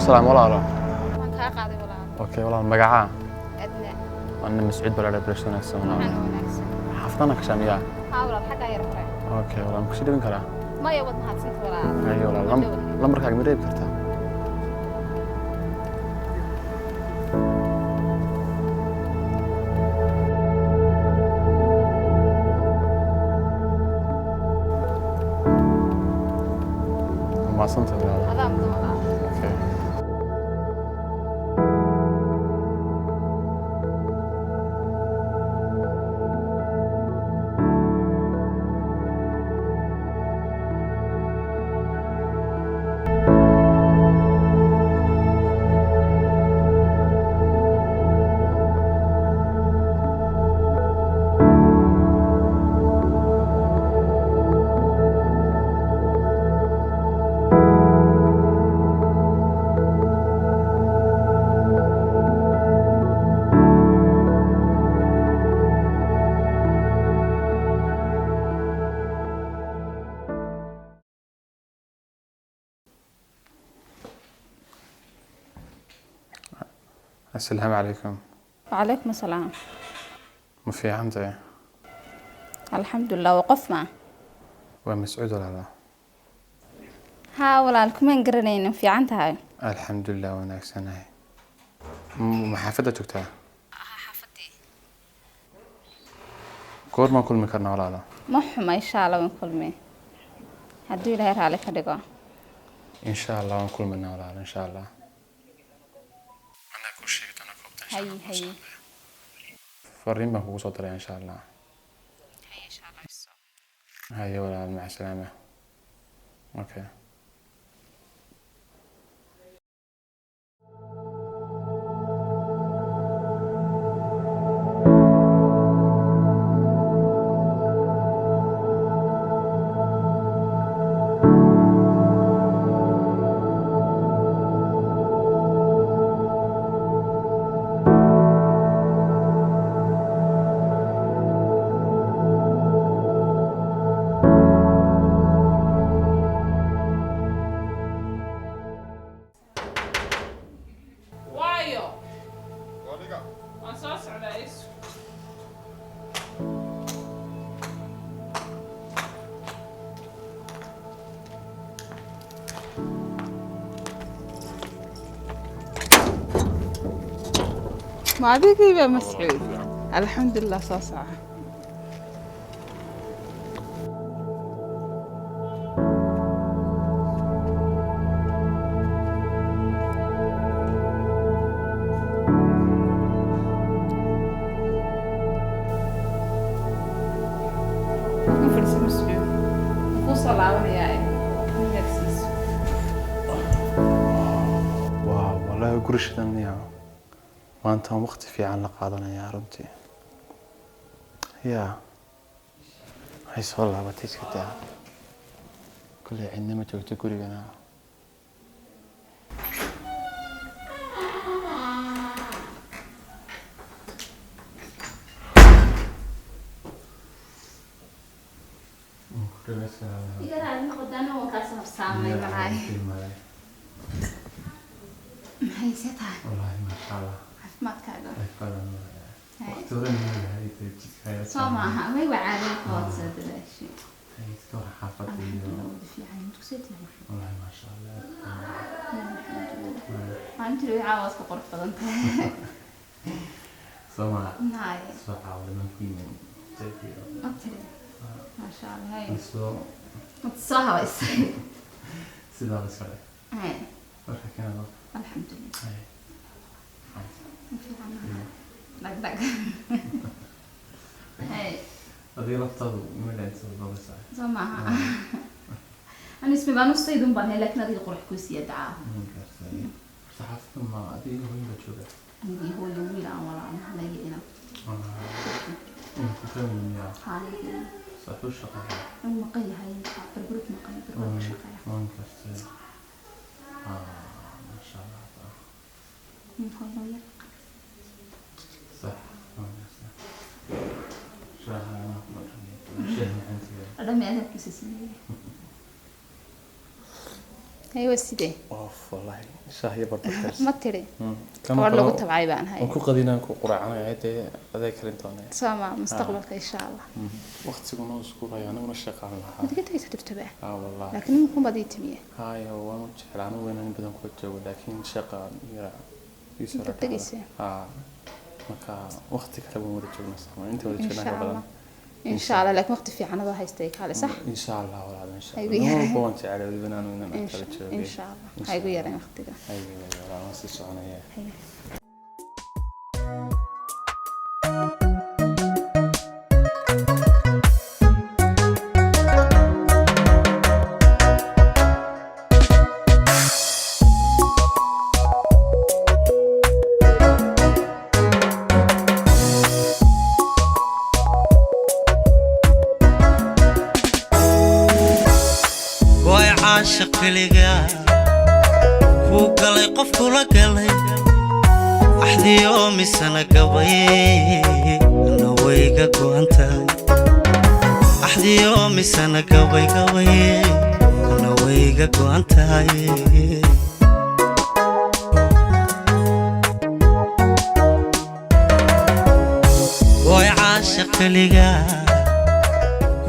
السلام ولا waan kaa qaaday walaal اوكي والله المقعة adna انا مسعود بلا برشلونة السنة waxaan wanaagsan حافظنا كشامية haa walaal xaggaa yar hore اوكي والله مكشي دبن كلا maya wad mahadsanta walaal اي والله لمبرك حق مريب كرتا ما صنت ولا adaa mudan walaal اوكي السلام عليكم وعليكم السلام ما في عمتي الحمد لله وقف معه ومسعود ولا لا haa walaal kumaan garanaynin fiican tahay الحمد لله وناكسناي محافظة تكتا xaafadii كور ما كل مكرنا ولا لا ma xuma insha Allah waan kulmee haddii ilaahay raali ka dhigo إن شاء الله ونكل منا ولا لا إن شاء الله أنا كل شيء أنا كوبت إن شاء hay الله hay فرين بنكو صوتري إن شاء الله hay insha Allah iso هاي ولا مع السلامة أوكي waayo waan soo socdaa isu ما adigayba mascuud alxamdulilah soo soco ku fadhiso mascuud kuu soo laabanayaa gaarsiiso واو والله قرش ذنيا وأنت وقت في عن لقادنا يا رمتي يا حيس والله بتيجي كده كل عندما توقت كوري أنا igana adin qodana waan kaa soo saamay malaay maxay se tahay والله ما شاء الله caafimaadkaaga وقتورا من هاي تجيك soo maaha way wacaalay kood soo dadaashay هاي تكون حافظي wada fiican dugsiga والله ما شاء الله maalintii way caawas ku qurux badan tahay سمع naay سمع ولا فينا تجي ma tiri maasha Allah hay بس ma soo hawaysay سيدا بس كده hay وش كان alxamdulillah هاي fiican dag dag hay هذه ربطة من اللي تسوي بس soo maaha أنا اسمي بانو الصيدون بان لكن هذه قرح كوسية دعاء ممكن صحافة ما هذه هو اللي تشوفه أنا هو يومي لا ولا أنا لا يجينا كم يا هاي صحوش شقة المقية هاي بربرك مقية بربرك شقية ممكن ما شاء الله من كل يوم صح شاهد شاهد أنت هذا ما أنا كوسية أيوة سيدي اوف والله شاهي برضه كرس ما تري كما قبل لو تبعي بان هاي وكو قدينا كو قرعنا هاي هذا كرنتون سامع مستقبلك إن شاء الله وقت سيكون اسكو انا ونشقى لها أنت قلت هي تتبع والله لكن ممكن بدي تمية هاي هو انا جعلانه وين انا بدون كو جوgo لكن شقه يسرى تتقيسي marka waqti kale baan wada joognaa Soomaaliya inta wada إن joognaa شاء badan الله إن شاء الله لكن وقت في عنده هيستيك هذا صح insha Allah walaal insha أيوة. Allah ma boonti على wadana inaan إن kala joogo إن شاء الله هاي غير وقتك ayuu walaal si soconaya way caashiq keliga ku galay qof kula galay axdiyo misana gabay ana wayga go'an tahay axdiyo misana gabay ana wayga go'an tahay way caashiq keliga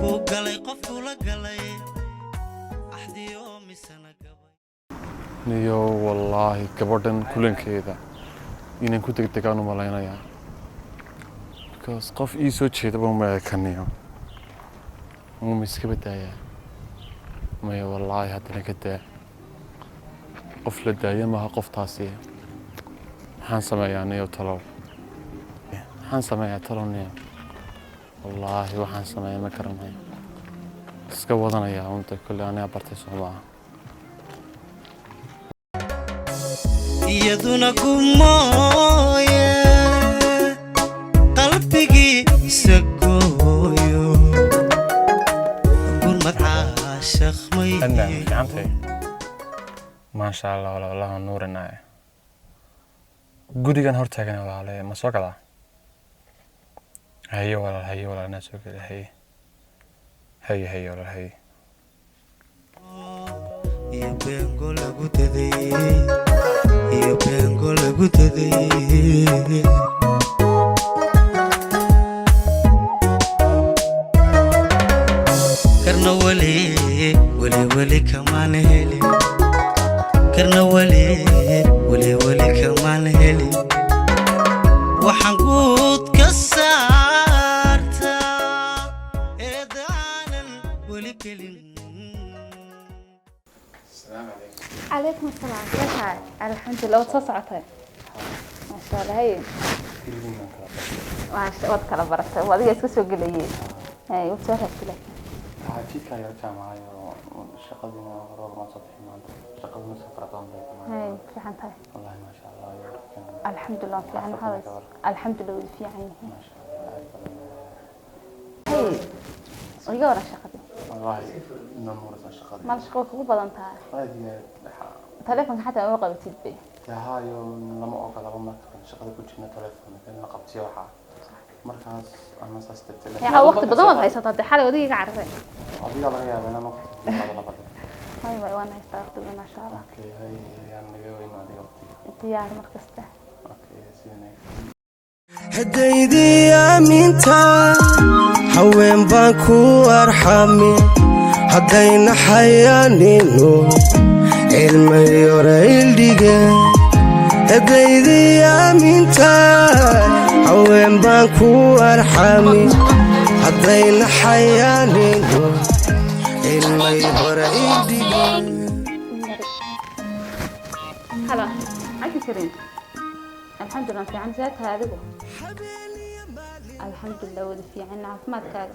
ku galay qof kula galay niyo wallahi gabadhan kulankeeda inaan ku degdegaan u malaynayaa because qof ii soo jeeda baan maakaniyo ma iska badaaya maya wallahi haddana ka daa qof la daaya maaha qoftaasi maxaan sameeyaa niyo talow maxaan sameeyaa talow niyo wallahi waxaan sameeyaa ma garanayo iska wadanayaa unta kule aniga bartay soo maaha iyaduna gumooye qalbigiisa gooyo gurmad caashaqmay أنا فهمتي ما شاء الله ولا والله نور الناي قولي كان هرت هكذا ولا عليه ما سوى كذا هي ولا الناس كذا هي ولا هي iyo bengo lagu taday karna wali kamaan helin karna wali kamaan helin waxaan guud ka saartaa eedaanan wali kelin عليكم السلام كيف حالك؟ الحمد لله وتصعتي ما شاء الله هي ما شاء الله كلا بركة وهذه اسكو قليل هاي وتصرفت لك عافيك يا جماعة شقدنا روض ما صدحي ما شقدنا سفرتان هاي في حنتها والله ما شاء الله الحمد لله في عن هذا الحمد لله في عيني ما شاء الله هاي ويقرا شقدي والله نمر شقدي ما شقوك مو بدنتها هذه تليفون حتى ما قبلت بي هاي لما أقول لما شقدي كنت جنا تليفون كنا قبتي وحا مركز أنا سأستبدل يا وقت بدون هاي صوت حالي ودي قاعد أبي الله يا بنا ما هذا لا بد هاي وانا استغفر ما شاء الله أوكي هاي يعني وين هذه وقتي ديار مركزته أوكي سيني هديدي أمينتا حوين بانكو أرحامي هدينا حيانينو المليوريل ديجا هديدي أمينتا حوين بانكو أرحامي هدينا حيانينو المليوريل ديجا هلا عايش كريم الحمد لله في عن ذات هذا الحمد لله ودي في عنا عفمات كذا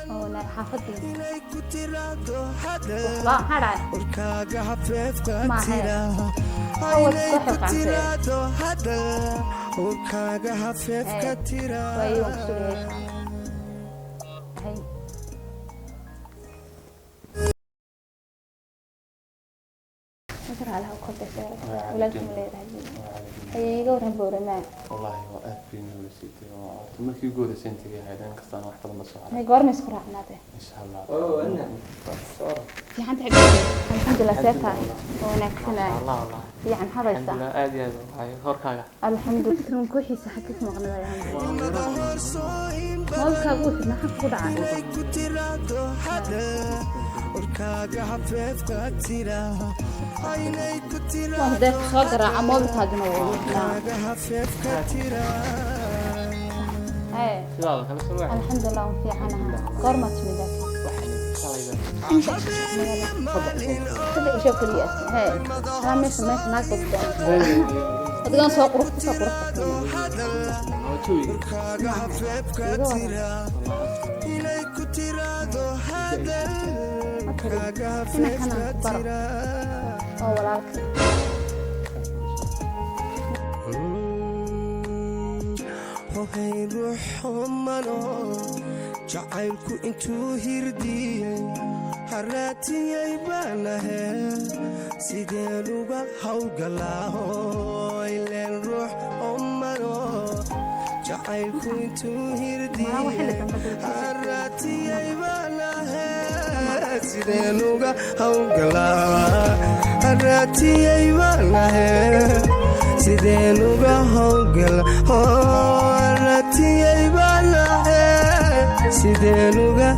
أنا حافظي والله هذا ما هي أول صحف عن سير وأيوم سوري هاي نزرع لها وكل شيء ولكن لا يرهجين هي يجوا كورن بورما والله هو أهل في نورسيتي وما في جودة سنتي هاي كستان واحد من الصحراء هي قرن مسكرة عناته إن شاء الله في حد حق الحمد لله سيرتها ونكسنا الله الله في عن هذا الحمد لله الساعة آدي هذا هاي هوركاغا الحمد لله كرم كوحي سحكت مغنى يعني ما بكابوس ما حق قدعة ما هداك صقرة عمو بتاجنا ايه سيدادا كلا سو واحد الحمد لله في عنها قرمت من ذاك تبي شوف الياس هاي انا مش ناك قدام هذا سوق روح وهي روح منو jacaylku intuu hirdiyey haraatiyay baanahe sideen uga hawgalaaho ileen ruux omano jacaylku intuu hirdiyey haraatiyay baanahe sideen uga hawgalaa haraatiyay baanahe sideen uga hawgala haraatiyay baanahe sideen uga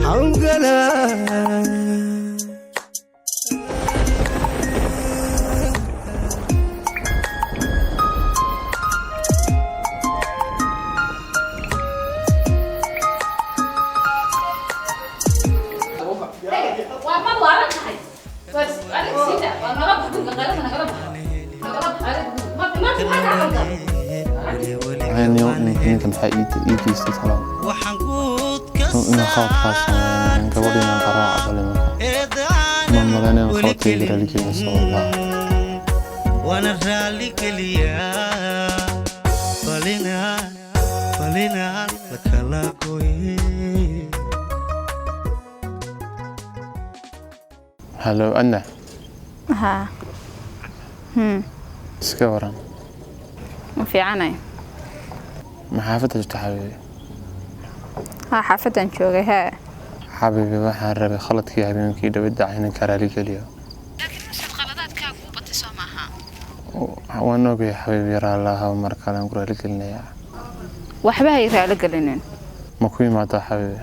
hawgalaa ninkan maxaa ii geystay talaabo inaan qalad kaasamayn gabadh inaan qaraaca bale marka ma malaynayaan qaladkayga raaligelinaysa wallah وانا رالي كليا فلنا لك لا قوي hallo Anna ها iska waran ما في عناي ma xaafadda jirta xabiibi ها حافظة نشوفها ها xabiibi waxaan rabay khaladkii habeenkii dhawada inaan ka raaligeliyo waan ogay xabiibi raalaha mar kale aan ku raaligelinayaa waxba hay raali gelinin ma ku imaadaa xabiibi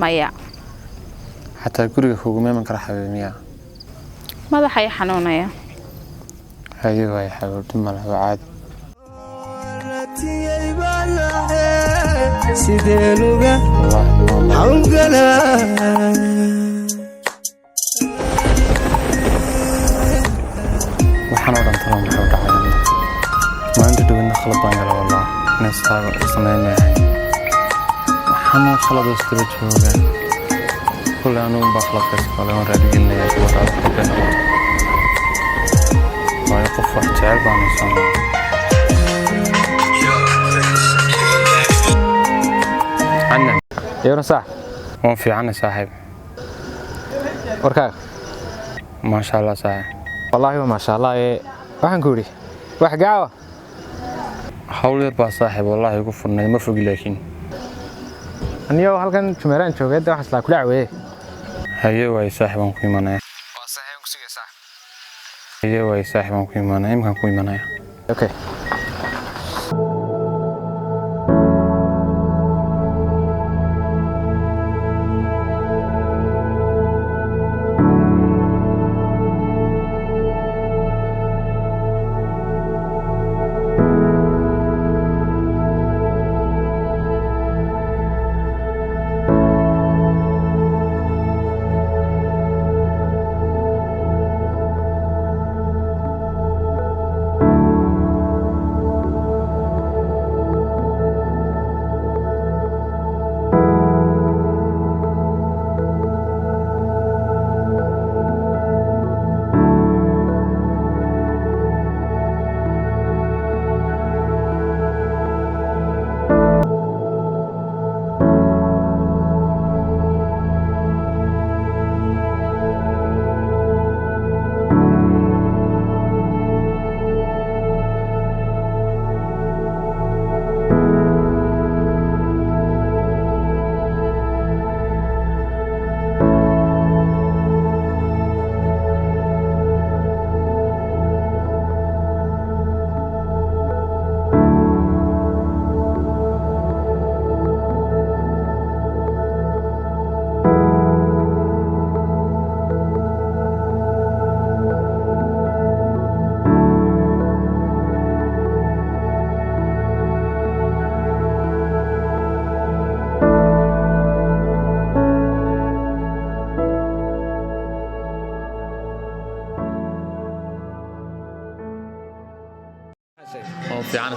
maya xataa guriga kuguma iman kara xabiibi miya madaxa ay xanuunaya haye waay xabiibi malaha waa caadi sideen uga hawgalaa waxaan oo dhan talo muxuu dhacay maalinta dhaweyna khalad baan gala wallah inaan samaynayahay waxaana khalad istaba jooga kulle anugu baa khaladkaas kale waan raaligelinayaa gabadhaada qalbeen waayo qof wax jecel baan haysan عنا يا صح waan fiicanay saaxiib وركاك maasha allah saaxiib والله ما شاء الله waxaan ku yiri wax gaawa hawl yar baa saaxiib wallahi ugu furnay ma fogi laakiin aniyo halkan jumeeraan joogay wax isla ku dhacwee haye waay saaxiib aan ku imanaya waa saaxiib ku sugaysaa haye waay saaxiib aan ku imanaya imkaan ku imanaya okay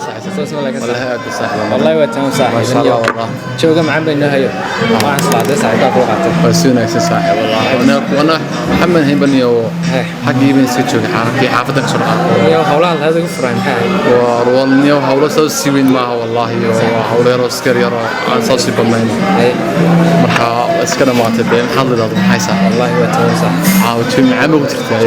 والله هاك صاحب والله وتمام صاحب ما شاء الله والله jooga macaan bayna hayo waxaan salaada saaxiibka ku qaatay وسونا صاحب والله وانا محمد هين بني حقي بن سجوك حافي حافظك سرعه iyo hawlaha hada ku furan maxay والله هولا سو سيوين ما والله هولا روس كارير aan soo si badnayn marka iskana maanta been xallidaad maxay saa wallahi wataman saaxiib caawin macaan ugu jirtay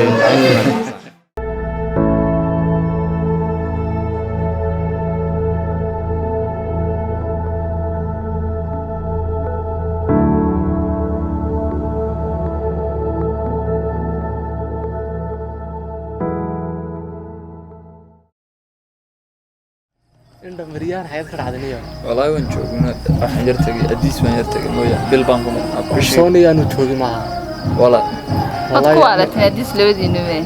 inda mariyaan hayad ka dhacdaniyo والله وين جوجنا راح يرتقي أديس وين يرتقي مويا بالبانكم sooni aanu joogin ma والله Ad ku waalatay hadis labadiina weey.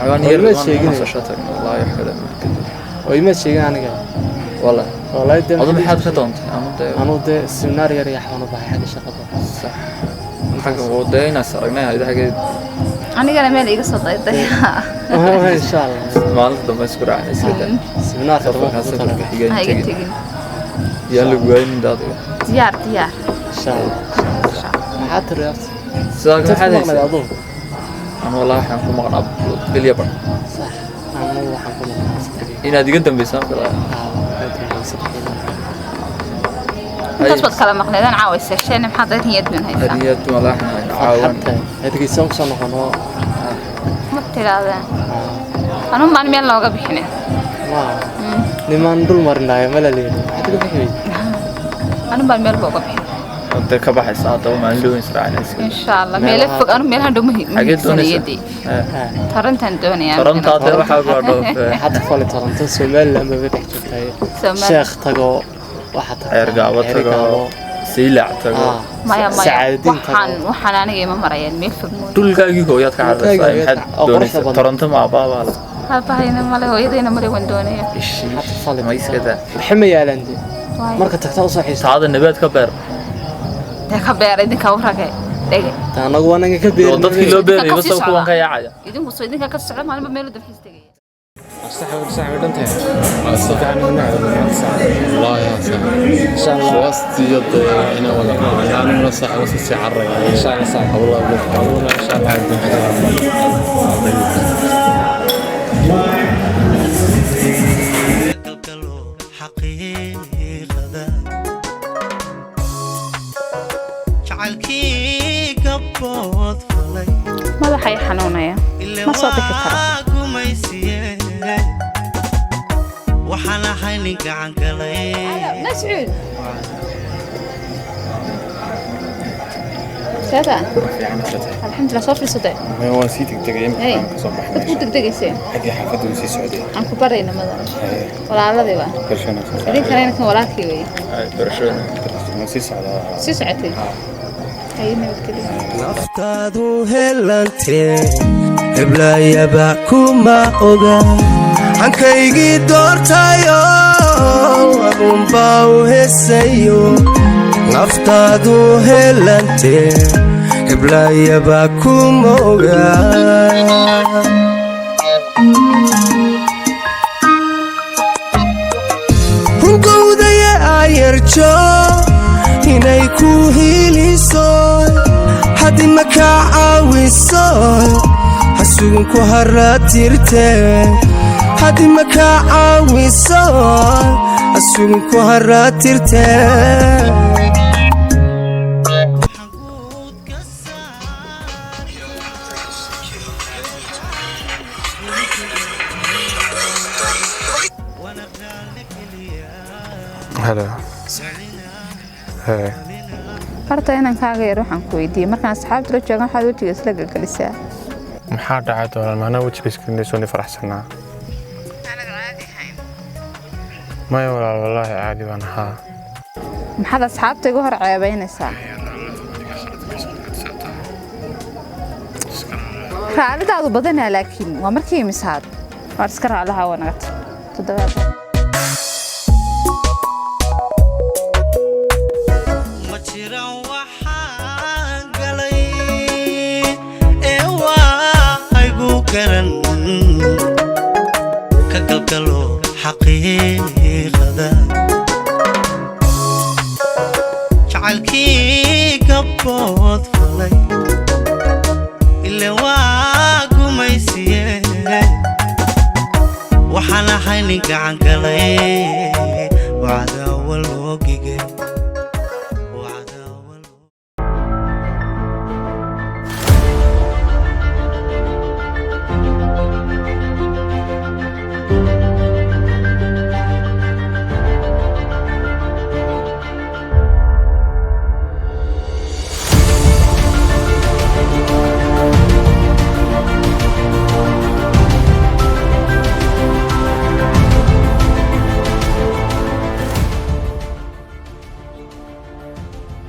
عوان والله يرتقي شيء ما شاطر والله يحكي oo ima sheegin aniga والله wallahi de أظن حد كتونت anu de seminar yar iyo xawna baa xagga shaqada صح حاجة ودينا سرقناها إذا حاجة Anigana meel iga soo dayday. insha Allah ما أنت ما أذكر عن سيدا seminar ka صفر حسب Ha الحقيقة iga تجي tagin. يلا قوين دادو Diyaar. insha Allah maxaa tiriyaa ساق ما حد maqnay adoo أنا والله إحنا كنا مقنع باليابان sax anu waxaan ku maqnay إن هذه قدام بيسام كلا Intaas bad kala maqnaydaan caawisa sheen maxaad ay niyad min haysaa. هذه والله إحنا عاون hadii soo noqono Ma tiraadaan. Anu maan meel looga bixinay. ma niman dul marinayo mala leeyahay hada ka bixiyay Anu baan meel looga bixinay. أنت كبح الساعة وما عنده يسرع ناس Insha Allah meel fog anu meel hadhow muhiim. حاجات دونيسة Tarantan doonaya. ترنت هذا راح أقعد حتى فالي ترنت سومال لما بدك جبتها Soomaali. شيخ تقو واحد عرقا وتقو سيلع تقو Maya سعادين waxaan aniga ima marayeen meel fog mooy. دول كاجي هو ياتك على الرسائل حد دونيسة ترنت مع بابا Halbahayna male hooyadayna mari wan doonaya. إيش حتى فالي ما يسكت محمد يا لندي مركز تكتب صحيح هذا النبات كبر Ka beer idinka u ragay. Dhage. أنا وانا كبير ضدك لو بيني بس هو كون كيا عايا Idinku soo idinka ka socda maalmo meel u dabxiis tagay. صاحب دنت والله يا صاحب إن شاء الله وسط يد هنا ولا يعني من صاحب بس سعر إن شاء الله صاحب والله والله إن شاء الله xaqiiqada jacaylkii gabbood falay Madaxay xanuunaya. Ma soo bixi karo. gumaysiye waxaan ahay nin gacan galay Mas'uud. Sada. Alxamdulillah soo fiirsaday. ما هو سيتك تجي Hey. صباح Dadku degdegaysay. حقي حافظ وسي سعودي Aan ku barayna madan. Walaaladii baa. برشلونة Idinkan kan walaalkii weey. برشلونة وسي سعودي Si socotay. Ay nabadgelyo. naftaadu helantee heblayaba kuma oga hankaygii doortayo adunbaa u hesayo naftaadu helantee heblayaba kuma oga hungowdaya ayarjo inay ku hiliso haddii ma kaa caawiso hasugin ku haratirte haddii ma kaa caawiso hasugin ku haratirte هلا هي Horta inaan kaaga yar waxaan ku weydiiyay markaan asxaabta la joogan waxaad wajiga isla galgalisaa. maxaa dhacay doonaan maana wejiga iskindhisooni faraxsanaa maya walaal wallaahi caadi baan ahaa Maxaad asxaabta igu hor ceebaynaysaa? Raalidaadu badanaa laakiin waa markii imisaad. Waa iska raalaha wanaagta. Toddobaad. ma jiran waxaan galay ee waa igu garan ka galgalo xaqii xaqiiqada jacaylkii gabbood falay ilaa waa gumaysiye waxaan ahay nin gacan galay wacdo